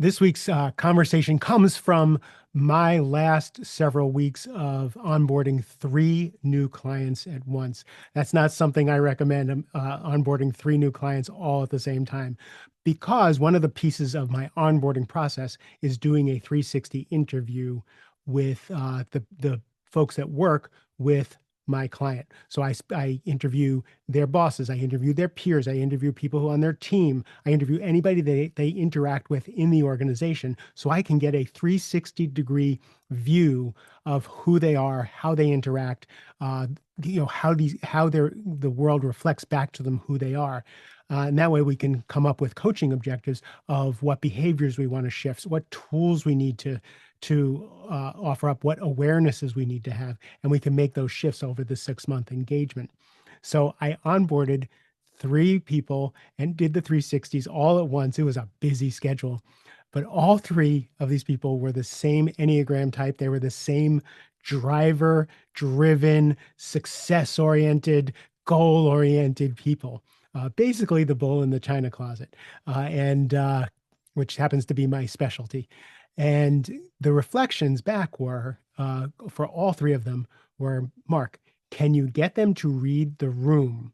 This week's conversation comes from my last several weeks of onboarding three new clients at once. That's not something I recommend, onboarding three new clients all at the same time, because one of the pieces of my onboarding process is doing a 360 interview with the folks at work with my client. So I interview their bosses, I interview their peers, I interview people who are on their team, I interview anybody they interact with in the organization, so I can get a 360-degree view of who they are, how they interact, how the world reflects back to them who they are. And that way we can come up with coaching objectives of what behaviors we want to shift, what tools we need to offer up, what awarenesses we need to have, and we can make those shifts over the 6-month engagement. So I onboarded three people and did the 360s all at once. It was a busy schedule, but all three of these people were the same enneagram type. They were the same driver driven, success oriented, goal oriented people. Basically the bull in the china closet, and which happens to be my specialty. And the reflections back were, for all three of them, were, Mark, can you get them to read the room?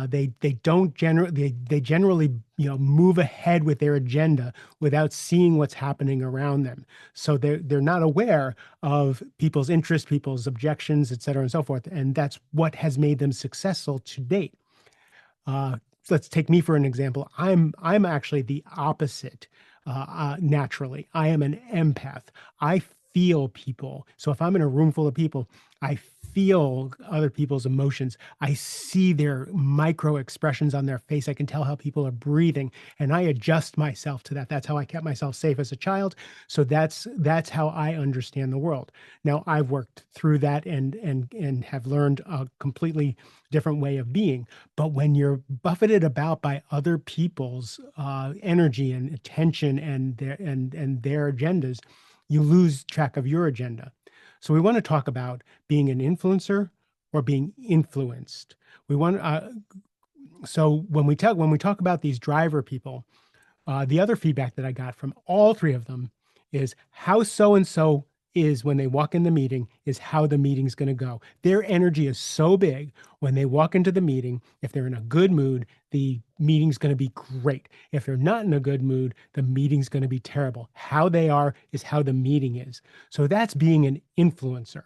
They don't generally they generally move ahead with their agenda without seeing what's happening around them. So they're not aware of people's interests, people's objections, et cetera, and so forth. And that's what has made them successful to date. So let's take me for an example. I'm actually the opposite. Naturally, I am an empath. I feel people. So if I'm in a room full of people, I feel other people's emotions. I see their micro expressions on their face. I can tell how people are breathing, and I adjust myself to that. That's how I kept myself safe as a child. So that's how I understand the world. Now I've worked through that and have learned a completely different way of being. But when you're buffeted about by other people's energy and attention and their agendas, you lose track of your agenda. So we want to talk about being an influencer or being influenced. We want so when we talk about these driver people, the other feedback that I got from all three of them is how so and so is when they walk in the meeting is how the meeting's going to go. Their energy is so big when they walk into the meeting. If they're in a good mood, the meeting's going to be great. If they're not in a good mood, the meeting's going to be terrible. How they are is how the meeting is. So that's being an influencer.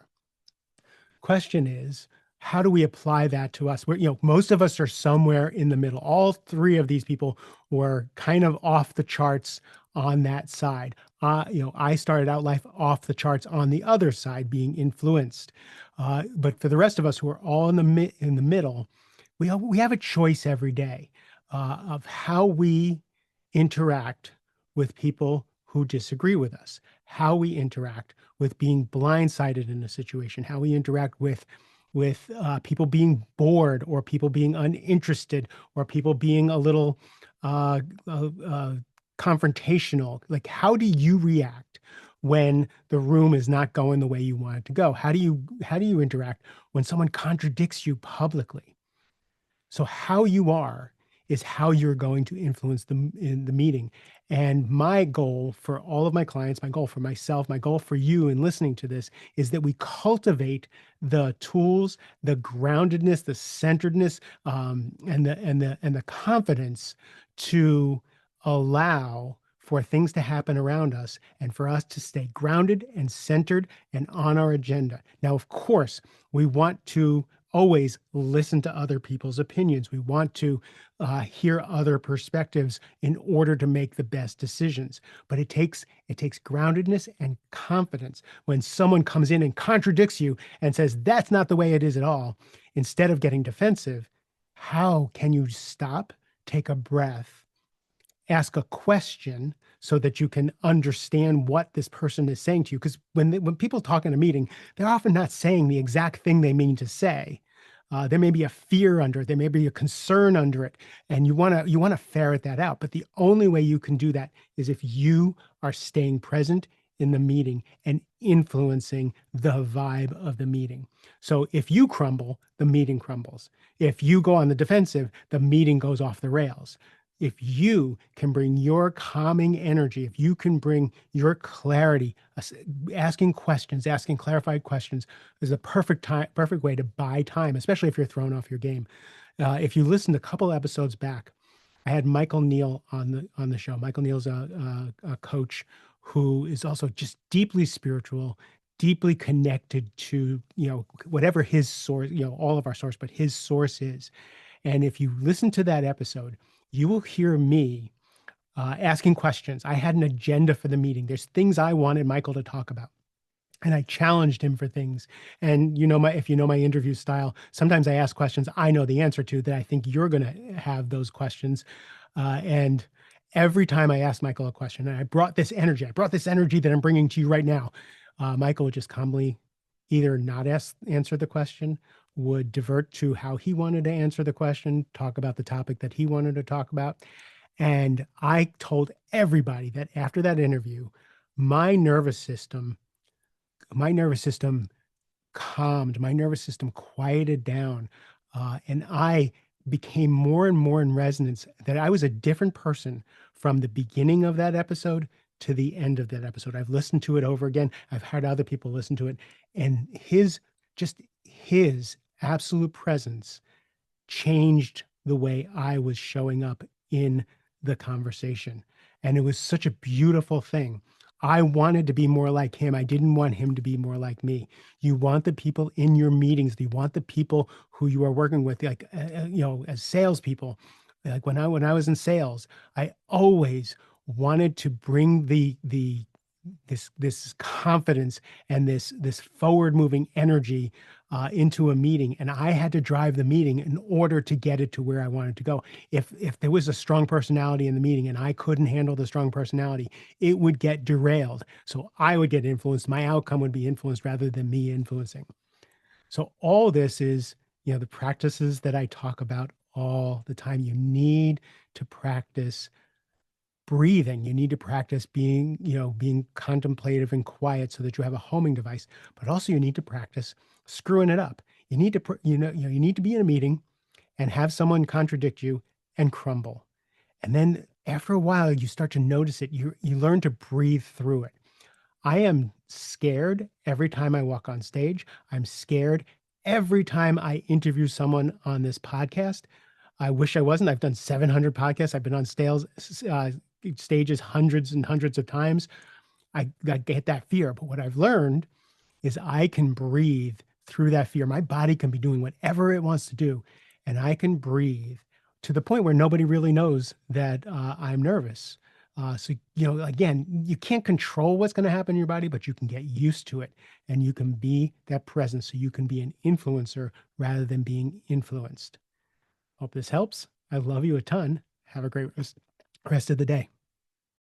Question is, how do we apply that to us? Most of us are somewhere in the middle. All three of these people were kind of off the charts on that side. I started out life off the charts on the other side, being influenced. But for the rest of us who are all in the middle, we have a choice every day of how we interact with people who disagree with us, how we interact with being blindsided in a situation, how we interact with people being bored or people being uninterested or people being a little confrontational. Like, how do you react when the room is not going the way you want it to go? How do you interact when someone contradicts you publicly? So how you are is how you're going to influence in the meeting. And my goal for all of my clients, my goal for myself, my goal for you in listening to this is that we cultivate the tools, the groundedness, the centeredness, and the confidence to allow for things to happen around us and for us to stay grounded and centered and on our agenda. Now, of course, we want to always listen to other people's opinions. We want to hear other perspectives in order to make the best decisions. But it takes groundedness and confidence. When someone comes in and contradicts you and says, that's not the way it is at all, instead of getting defensive, how can you stop, take a breath, ask a question so that you can understand what this person is saying to you? Because when people talk in a meeting, they're often not saying the exact thing they mean to say. There may be a fear under it. There may be a concern under it, and you want to ferret that out. But the only way you can do that is if you are staying present in the meeting and influencing the vibe of the meeting. So if you crumble, the meeting crumbles. If you go on the defensive, the meeting goes off the rails. If you can bring your calming energy, if you can bring your clarity, asking questions, asking clarified questions is a perfect way to buy time, especially if you're thrown off your game. If you listened a couple episodes back, I had Michael Neal on the show. Michael Neal's a coach who is also just deeply spiritual, deeply connected to, whatever his source, all of our source, but his source is. And if you listen to that episode, you will hear me asking questions. I had an agenda for the meeting. There's things I wanted Michael to talk about, and I challenged him for things. And if you know my interview style, sometimes I ask questions I know the answer to that I think you're going to have those questions. And every time I asked Michael a question, and I brought this energy that I'm bringing to you right now, Michael would just calmly either not answer the question, would divert to how he wanted to answer the question, talk about the topic that he wanted to talk about. And I told everybody that after that interview, my nervous system my nervous system calmed, my nervous system quieted down, and I became more and more in resonance that I was a different person from the beginning of that episode to the end of that episode. I've listened to it over again. I've had other people listen to it, and his absolute presence changed the way I was showing up in the conversation. And it was such a beautiful thing. I wanted to be more like him. I didn't want him to be more like me. You want the people in your meetings. You want the people who you are working with, like as salespeople. Like when I was in sales, I always wanted to bring this confidence and this forward moving energy into a meeting, and I had to drive the meeting in order to get it to where I wanted to go. If there was a strong personality in the meeting and I couldn't handle the strong personality, it would get derailed. So I would get influenced. My outcome would be influenced rather than me influencing. So all this is, the practices that I talk about all the time. You need to practice breathing. You need to practice being contemplative and quiet so that you have a homing device, but also you need to practice screwing it up. You need to, you need to be in a meeting and have someone contradict you and crumble. And then after a while, you start to notice it. You learn to breathe through it. I am scared every time I walk on stage. I'm scared every time I interview someone on this podcast. I wish I wasn't. I've done 700 podcasts. I've been on stages hundreds and hundreds of times. I get that fear. But what I've learned is I can breathe through that fear. My body can be doing whatever it wants to do, and I can breathe to the point where nobody really knows that I'm nervous. So, again, you can't control what's going to happen in your body, but you can get used to it and you can be that presence. So you can be an influencer rather than being influenced. Hope this helps. I love you a ton. Have a great rest of the day.